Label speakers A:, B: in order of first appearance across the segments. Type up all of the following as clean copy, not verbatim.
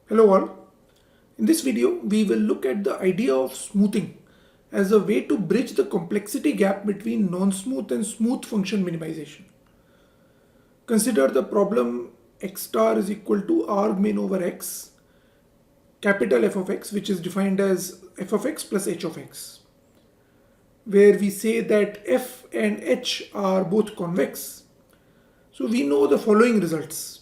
A: Hello all. In this video, we will look at the idea of smoothing as a way to bridge the complexity gap between non-smooth and smooth function minimization. Consider the problem x star is equal to arg min over x, capital F of x, which is defined as f of x plus h of x, where we say that f and h are both convex. So we know the following results.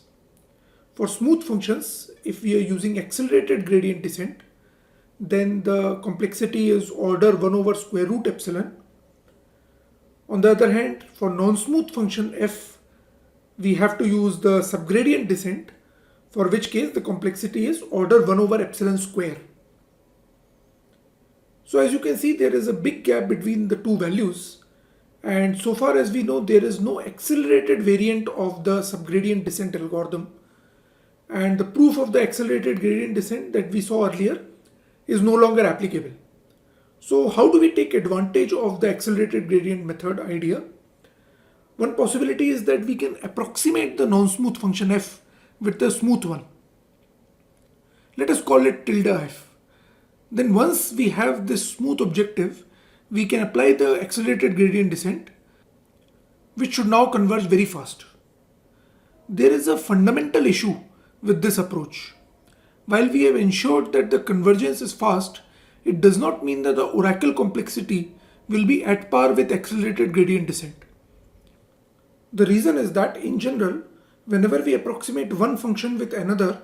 A: For smooth functions, if we are using accelerated gradient descent, then the complexity is order 1 over square root epsilon. On the other hand, for non-smooth function f, we have to use the subgradient descent, for which case the complexity is order 1 over epsilon square. So as you can see, there is a big gap between the two values, and so far as we know, there is no accelerated variant of the subgradient descent algorithm, and the proof of the accelerated gradient descent that we saw earlier is no longer applicable. So how do we take advantage of the accelerated gradient method idea? One possibility is that we can approximate the non-smooth function f with the smooth one. Let us call it tilde f. Then once we have this smooth objective, we can apply the accelerated gradient descent, which should now converge very fast. There is a fundamental issue with this approach. While we have ensured that the convergence is fast, it does not mean that the oracle complexity will be at par with accelerated gradient descent. The reason is that in general, whenever we approximate one function with another,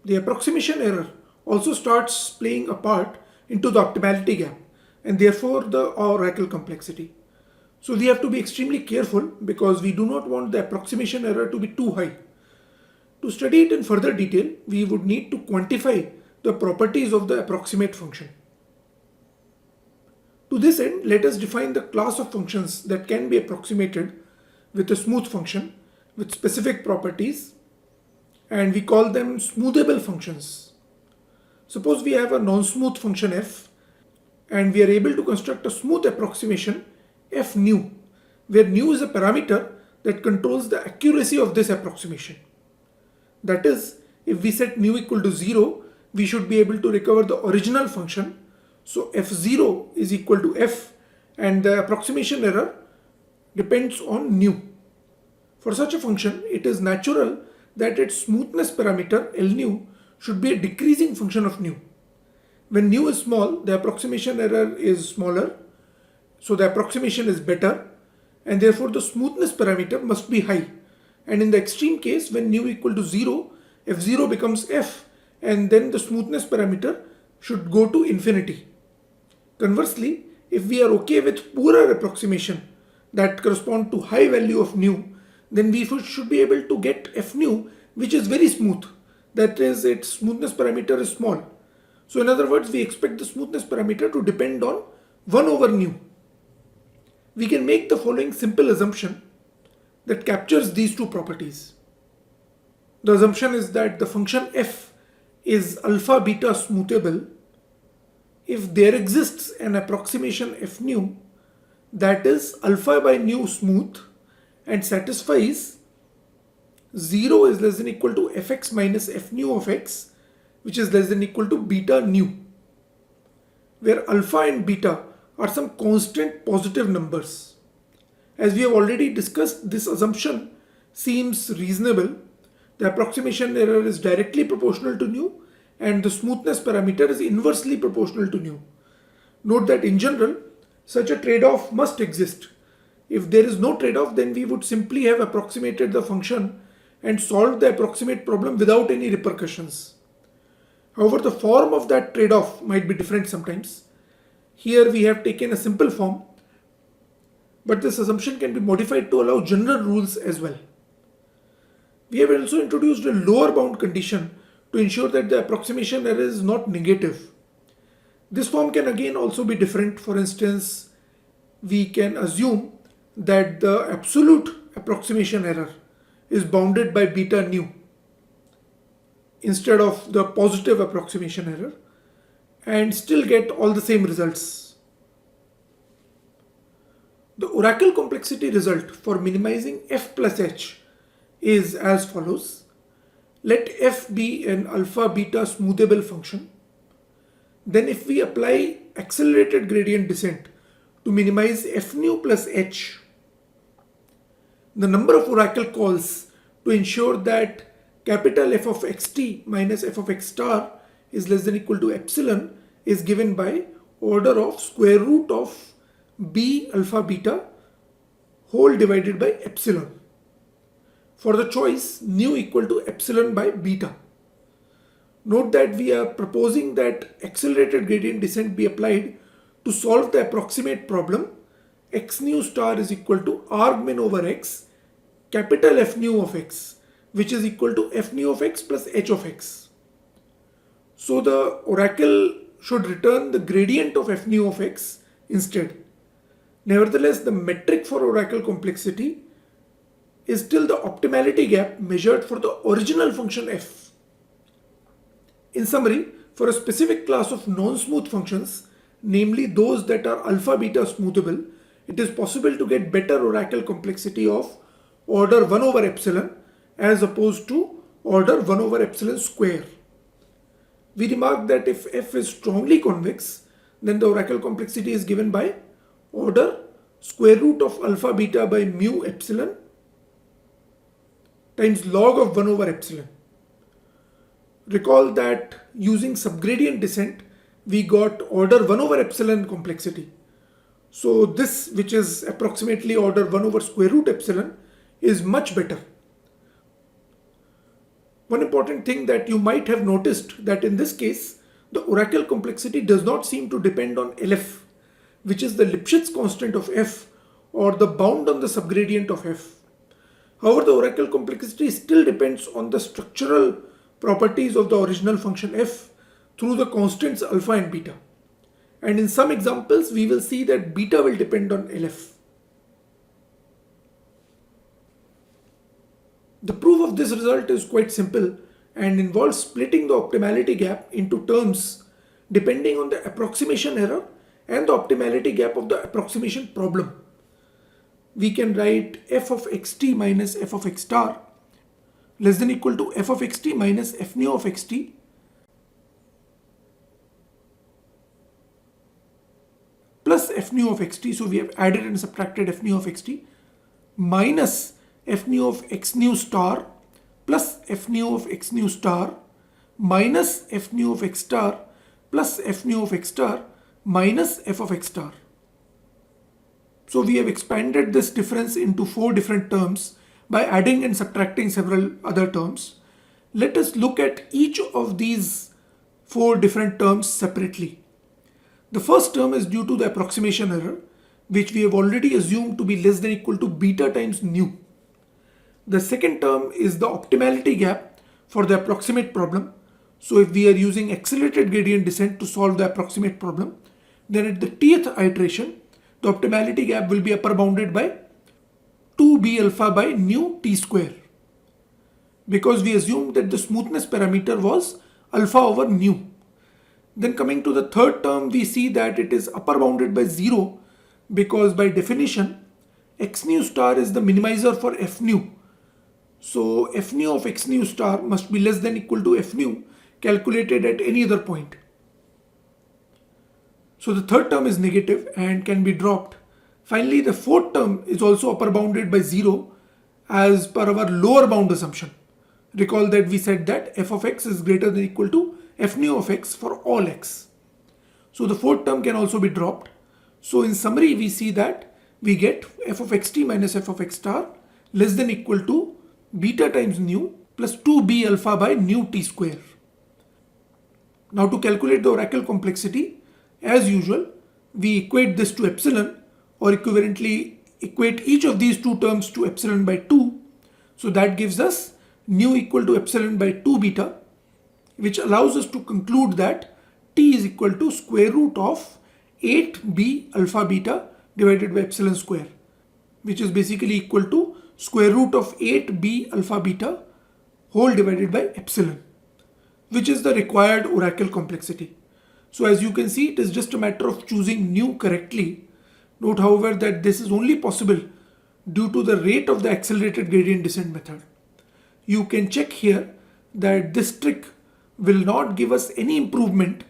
A: the approximation error also starts playing a part into the optimality gap and therefore the oracle complexity. So we have to be extremely careful because we do not want the approximation error to be too high. To study it in further detail, we would need to quantify the properties of the approximate function. To this end, let us define the class of functions that can be approximated with a smooth function with specific properties, and we call them smoothable functions. Suppose we have a non-smooth function f and we are able to construct a smooth approximation f nu, where nu is a parameter that controls the accuracy of this approximation. That is, if we set nu equal to 0, we should be able to recover the original function. So f0 is equal to f, and the approximation error depends on nu. For such a function, it is natural that its smoothness parameter L nu should be a decreasing function of nu. When nu is small, the approximation error is smaller, so the approximation is better, and therefore the smoothness parameter must be high. And in the extreme case, when nu equal to 0, f0 becomes f, and then the smoothness parameter should go to infinity. Conversely, if we are okay with poorer approximation that correspond to high value of nu, then we should be able to get f nu, which is very smooth. That is, its smoothness parameter is small. So in other words, we expect the smoothness parameter to depend on 1 over nu. We can make the following simple assumption that captures these two properties. The assumption is that the function f is alpha beta smoothable if there exists an approximation f nu that is alpha by nu smooth and satisfies 0 is less than equal to fx minus f nu of x, which is less than equal to beta nu, where alpha and beta are some constant positive numbers. As we have already discussed, this assumption seems reasonable. The approximation error is directly proportional to nu, and the smoothness parameter is inversely proportional to nu. Note that in general, such a trade-off must exist. If there is no trade-off, then we would simply have approximated the function and solved the approximate problem without any repercussions. However, the form of that trade-off might be different sometimes. Here we have taken a simple form, but this assumption can be modified to allow general rules as well. We have also introduced a lower bound condition to ensure that the approximation error is not negative. This form can again also be different. For instance, we can assume that the absolute approximation error is bounded by beta nu instead of the positive approximation error and still get all the same results. The oracle complexity result for minimizing f plus h is as follows. Let f be an alpha beta smoothable function. Then if we apply accelerated gradient descent to minimize f nu plus h, the number of oracle calls to ensure that capital F of xt minus f of x star is less than equal to epsilon is given by order of square root of b alpha beta whole divided by epsilon. For the choice nu equal to epsilon by beta. Note that we are proposing that accelerated gradient descent be applied to solve the approximate problem x nu star is equal to arg min over x capital F nu of x, which is equal to f nu of x plus h of x. So the oracle should return the gradient of f nu of x instead. Nevertheless, the metric for oracle complexity is still the optimality gap measured for the original function f. In summary, for a specific class of non-smooth functions, namely those that are alpha beta smoothable, it is possible to get better oracle complexity of order 1 over epsilon as opposed to order 1 over epsilon square. We remark that if f is strongly convex, then the oracle complexity is given by order square root of alpha beta by mu epsilon times log of 1 over epsilon. Recall that using subgradient descent, we got order 1 over epsilon complexity. So this, which is approximately order 1 over square root epsilon, is much better. One important thing that you might have noticed that in this case, the oracle complexity does not seem to depend on LF, which is the Lipschitz constant of f or the bound on the subgradient of f. However, the oracle complexity still depends on the structural properties of the original function f through the constants alpha and beta. And in some examples, we will see that beta will depend on LF. The proof of this result is quite simple and involves splitting the optimality gap into terms depending on the approximation error and the optimality gap of the approximation problem. We can write f of xt minus f of x star less than equal to f of xt minus f nu of xt plus f nu of xt. So we have added and subtracted f nu of xt minus f nu of x nu star plus f nu of x nu star minus f nu of x star plus f nu of x star minus f of x star. So we have expanded this difference into 4 different terms by adding and subtracting several other terms. Let us look at each of these 4 different terms separately. The first term is due to the approximation error, which we have already assumed to be less than equal to beta times nu. The second term is the optimality gap for the approximate problem. So if we are using accelerated gradient descent to solve the approximate problem, then at the tth iteration, the optimality gap will be upper bounded by 2b alpha by nu t square. Because we assumed that the smoothness parameter was alpha over nu. Then coming to the third term, we see that it is upper bounded by 0 because by definition, x nu star is the minimizer for f nu. So f nu of x nu star must be less than equal to f nu calculated at any other point. So the third term is negative and can be dropped. Finally, the fourth term is also upper bounded by 0 as per our lower bound assumption. Recall that we said that f of x is greater than equal to f nu of x for all x. So the fourth term can also be dropped. So in summary, we see that we get f of xt minus f of x star less than equal to beta times nu plus 2b alpha by nu t square. Now to calculate the oracle complexity, as usual, we equate this to epsilon or equivalently equate each of these two terms to epsilon by 2. So that gives us nu equal to epsilon by 2 beta, which allows us to conclude that t is equal to square root of 8b alpha beta divided by epsilon square, which is basically equal to square root of 8b alpha beta whole divided by epsilon, which is the required oracle complexity. So as you can see, it is just a matter of choosing nu correctly. Note, however, that this is only possible due to the rate of the accelerated gradient descent method. You can check here that this trick will not give us any improvement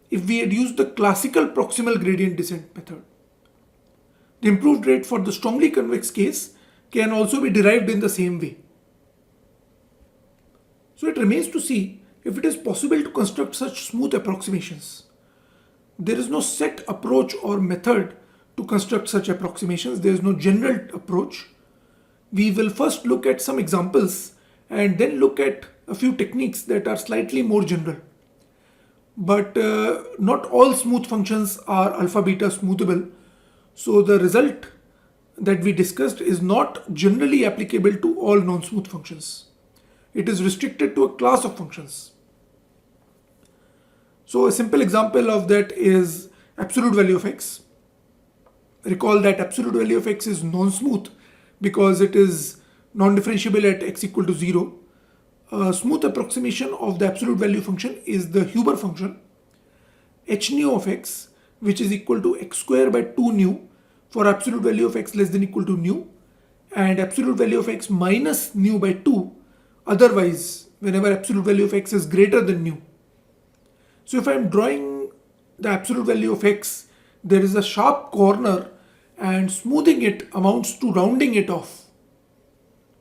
A: if we had used the classical proximal gradient descent method. The improved rate for the strongly convex case can also be derived in the same way. So it remains to see if it is possible to construct such smooth approximations. There is no set approach or method to construct such approximations. There is no general approach. We will first look at some examples and then look at a few techniques that are slightly more general. But not all smooth functions are alpha beta smoothable. So the result that we discussed is not generally applicable to all non-smooth functions. It is restricted to a class of functions. So a simple example of that is absolute value of x. Recall that absolute value of x is non-smooth because it is non-differentiable at x equal to 0. A smooth approximation of the absolute value function is the Huber function h nu of x, which is equal to x square by 2 nu for absolute value of x less than equal to nu, and absolute value of x minus nu by 2 otherwise whenever absolute value of x is greater than nu. So if I am drawing the absolute value of x, there is a sharp corner and smoothing it amounts to rounding it off.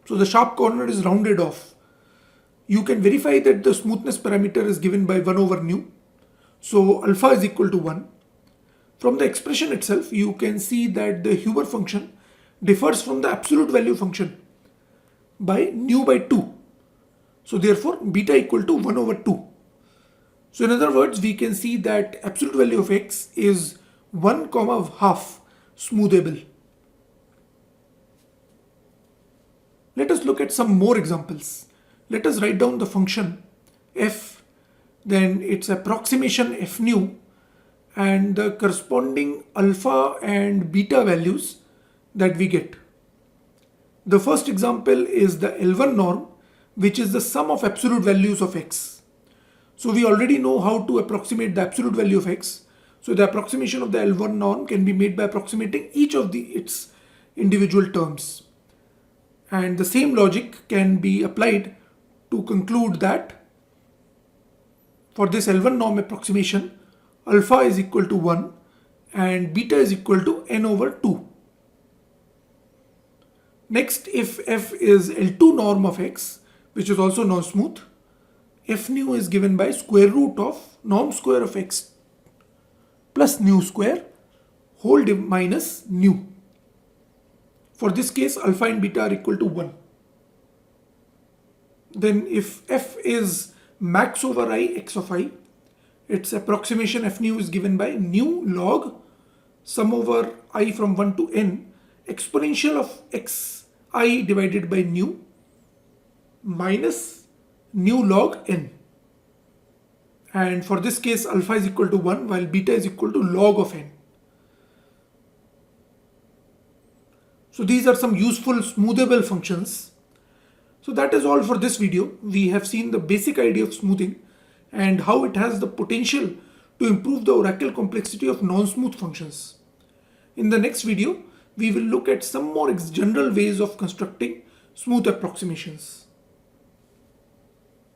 A: So the sharp corner is rounded off. You can verify that the smoothness parameter is given by 1 over nu. So alpha is equal to 1. From the expression itself, you can see that the Huber function differs from the absolute value function by nu by 2. So therefore beta equal to 1 over 2. So in other words, we can see that absolute value of x is 1 comma half smoothable. Let us look at some more examples. Let us write down the function f, then its approximation f nu, and the corresponding alpha and beta values that we get. The first example is the L1 norm, which is the sum of absolute values of x. So we already know how to approximate the absolute value of x. So the approximation of the L1 norm can be made by approximating each of its individual terms. And the same logic can be applied to conclude that for this L1 norm approximation, alpha is equal to 1 and beta is equal to n over 2. Next, if f is L2 norm of x, which is also non-smooth, f nu is given by square root of norm square of x plus nu square whole minus nu. For this case, alpha and beta are equal to 1. Then if f is max over I x of I, its approximation f nu is given by nu log sum over I from 1 to n exponential of x I divided by nu minus nu log n. And for this case, alpha is equal to 1 while beta is equal to log of n. So these are some useful smoothable functions. So that is all for this video. We have seen the basic idea of smoothing and how it has the potential to improve the oracle complexity of non-smooth functions. In the next video, we will look at some more general ways of constructing smooth approximations.